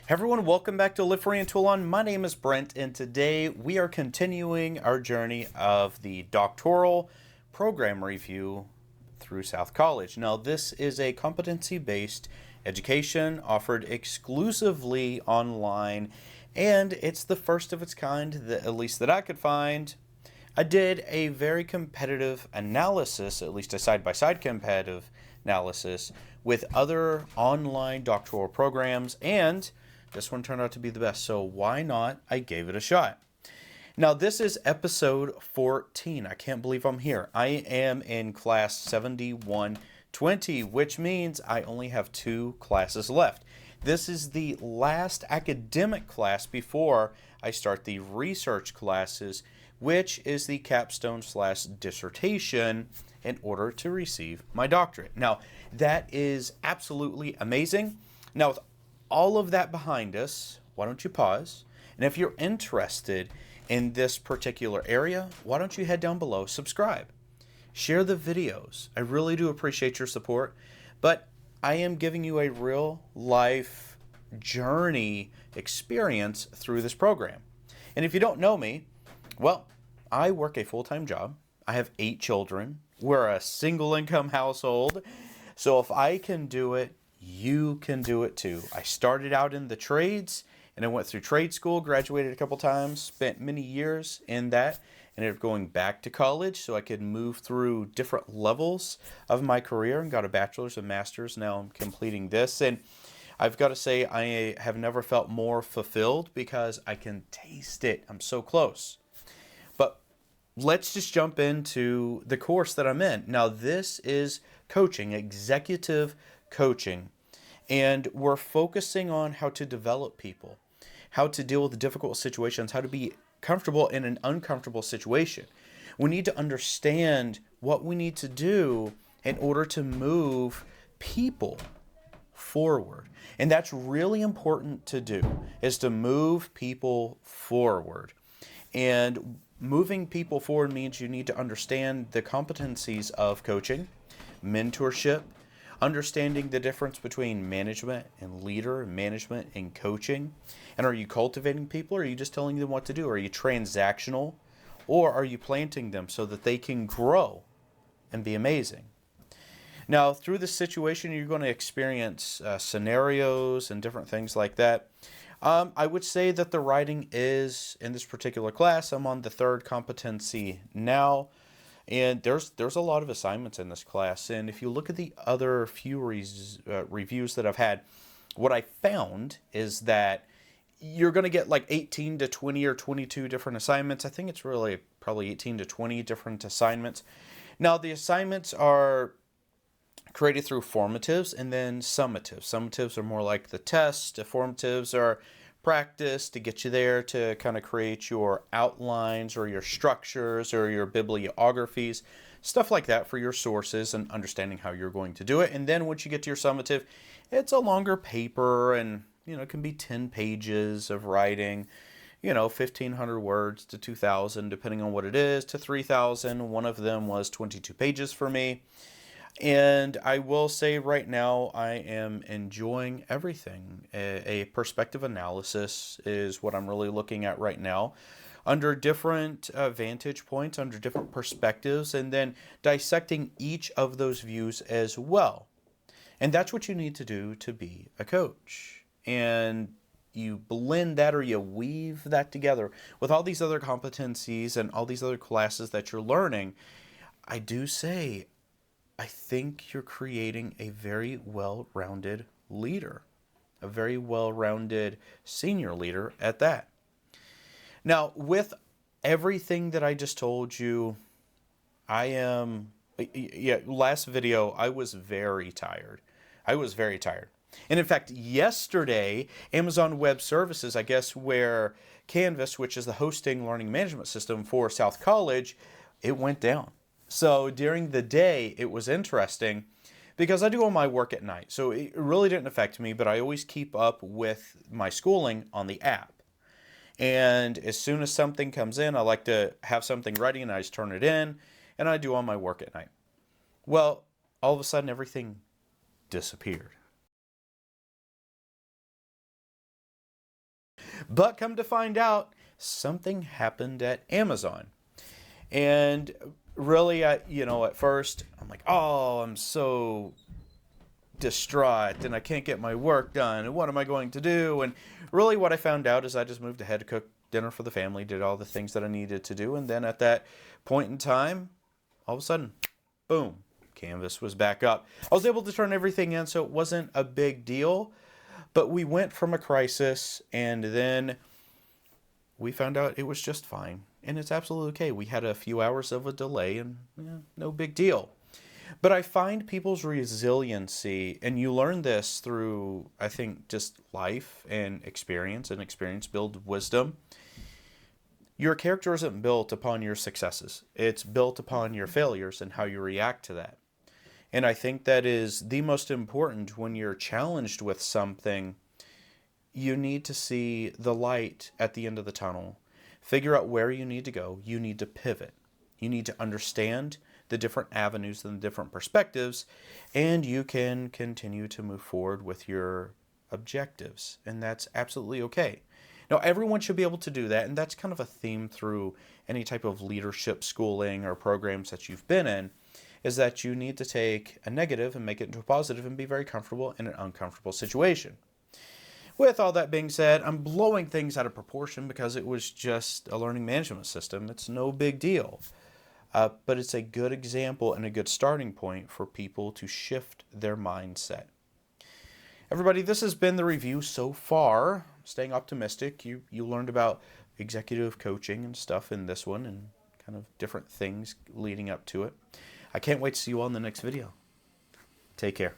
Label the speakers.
Speaker 1: Hey everyone, welcome back to Live Free and Tool On. My name is Brent, and today we are continuing our journey of the Doctoral program review through South College. Now, this is a competency-based education offered exclusively online, and it's the first of its kind, at least that I could find. I did a very competitive analysis, at least a side-by-side competitive analysis, with other online doctoral programs, and this one turned out to be the best, so why not? I gave it a shot. Now, this is episode 14. I can't believe I'm here. I am in class 7120, which means I only have 2 classes left. This is the last academic class before I start the research classes, which is the capstone/dissertation in order to receive my doctorate. Now, that is absolutely amazing. Now, with all of that behind us, why don't you pause? And if you're interested in this particular area, why don't you head down below, subscribe, share the videos. I really do appreciate your support, but I am giving you a real life journey experience through this program. And if you don't know me, well, I work a full-time job. I have 8 children. We're a single income household. So if I can do it, you can do it too. I started out in the trades and I went through trade school, graduated a couple times, spent many years in that, ended up going back to college so I could move through different levels of my career and got a bachelor's and master's. Now I'm completing this, and I've got to say I have never felt more fulfilled because I can taste it. I'm so close. But let's just jump into the course that I'm in. Now, this is coaching, executive coaching, and we're focusing on how to develop people, how to deal with difficult situations, how to be comfortable in an uncomfortable situation. We need to understand what we need to do in order to move people forward. And that's really important to do, is to move people forward. And moving people forward means you need to understand the competencies of coaching, mentorship, understanding the difference between management and leader, management and coaching. And are you cultivating people, or are you just telling them what to do? Are you transactional, or are you planting them so that they can grow and be amazing? Now, through this situation, you're going to experience scenarios and different things like that. I would say that the writing is, in this particular class, I'm on the 3rd competency now. And there's a lot of assignments in this class. And if you look at the other few reviews that I've had, what I found is that you're going to get like 18 to 20 or 22 different assignments. I think it's really probably 18 to 20 different assignments. Now, the assignments are created through formatives and then summatives. Summatives are more like the test. Formatives are practice to get you there to kind of create your outlines or your structures or your bibliographies, stuff like that for your sources and understanding how you're going to do it. And then once you get to your summative, it's a longer paper, and it can be 10 pages of writing, 1,500 words to 2,000, depending on what it is, to 3,000. One of them was 22 pages for me. And I will say right now, I am enjoying everything. A perspective analysis is what I'm really looking at right now, under different vantage points, under different perspectives, and then dissecting each of those views as well. And that's what you need to do to be a coach. And you blend that, or you weave that together with all these other competencies and all these other classes that you're learning. I do say, I think you're creating a very well-rounded leader, a very well-rounded senior leader at that. Now, with everything that I just told you, last video, I was very tired. And in fact, yesterday, Amazon Web Services, I guess where Canvas, which is the hosting learning management system for South College, it went down. So during the day, it was interesting because I do all my work at night. So it really didn't affect me, but I always keep up with my schooling on the app. And as soon as something comes in, I like to have something ready and I just turn it in and I do all my work at night. Well, all of a sudden, everything disappeared. But come to find out, something happened at Amazon. And really, at first, I'm like, oh, I'm so distraught and I can't get my work done. And what am I going to do? And really, what I found out is I just moved ahead to cook dinner for the family, did all the things that I needed to do. And then at that point in time, all of a sudden, boom, Canvas was back up. I was able to turn everything in, so it wasn't a big deal. But we went from a crisis, and then we found out it was just fine. And it's absolutely okay. We had a few hours of a delay, and no big deal. But I find people's resiliency, and you learn this through, I think, just life and experience builds wisdom. Your character isn't built upon your successes. It's built upon your failures and how you react to that. And I think that is the most important when you're challenged with something. You need to see the light at the end of the tunnel. Figure out where you need to go. You need to pivot. You need to understand the different avenues and the different perspectives, and you can continue to move forward with your objectives. And that's absolutely okay. Now, everyone should be able to do that, and that's kind of a theme through any type of leadership schooling or programs that you've been in, is that you need to take a negative and make it into a positive and be very comfortable in an uncomfortable situation. With all that being said, I'm blowing things out of proportion because it was just a learning management system. It's no big deal. But it's a good example and a good starting point for people to shift their mindset. Everybody, this has been the review so far. Staying optimistic. You learned about executive coaching and stuff in this one and kind of different things leading up to it. I can't wait to see you all in the next video. Take care.